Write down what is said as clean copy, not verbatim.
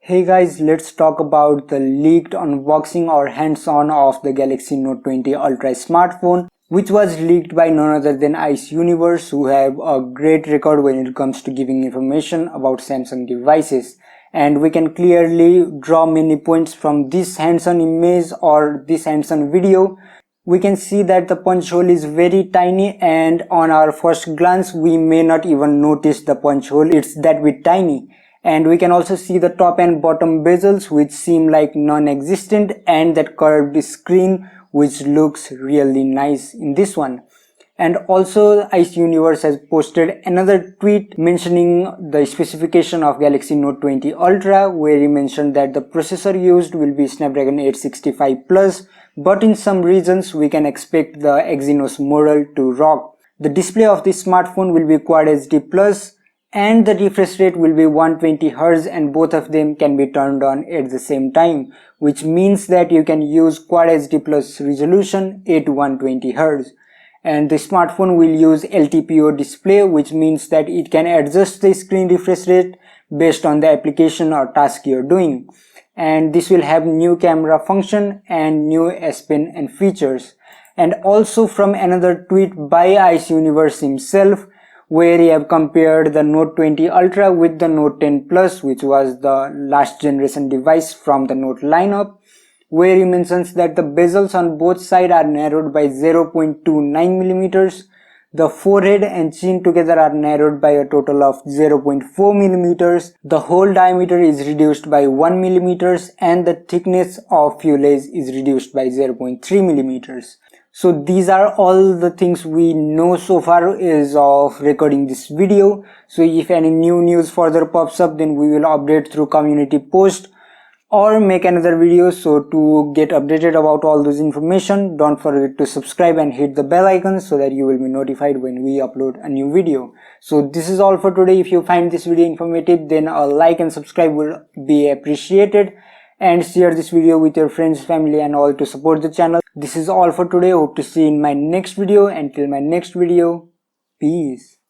Hey guys, let's talk about the leaked unboxing or hands-on of the Galaxy Note 20 Ultra smartphone, which was leaked by none other than Ice Universe, who have a great record when it comes to giving information about Samsung devices. And we can clearly draw many points from this hands-on image or this hands-on video. We can see that the punch hole is very tiny, and on our first glance we may not even notice the punch hole, it's that bit tiny. And we can also see the top and bottom bezels, which seem like non-existent, and that curved screen which looks really nice in this one. And also Ice Universe has posted another tweet mentioning the specification of Galaxy Note 20 Ultra, where he mentioned that the processor used will be Snapdragon 865 Plus, but in some regions we can expect the Exynos model to rock. The display of this smartphone will be Quad HD Plus, and the refresh rate will be 120Hz, and both of them can be turned on at the same time, which means that you can use Quad HD Plus resolution at 120Hz. And the smartphone will use LTPO display, which means that it can adjust the screen refresh rate based on the application or task you're doing. And this will have new camera function and new S Pen and features. And also from another tweet by Ice Universe himself, where he have compared the Note 20 Ultra with the Note 10 Plus, which was the last generation device from the Note lineup, where he mentions that the bezels on both sides are narrowed by 0.29mm, the forehead and chin together are narrowed by a total of 0.4mm, the hole diameter is reduced by 1mm, and the thickness of fuselage is reduced by 0.3mm. So these are all the things we know so far as of recording this video. So if any new news further pops up, then we will update through community post or make another video. So to get updated about all those information, don't forget to subscribe and hit the bell icon so that you will be notified when we upload a new video. So this is all for today. If you find this video informative, then a like and subscribe will be appreciated. And share this video with your friends, family and all to support the channel. This is all for today. Hope to see you in my next video. Until my next video, peace.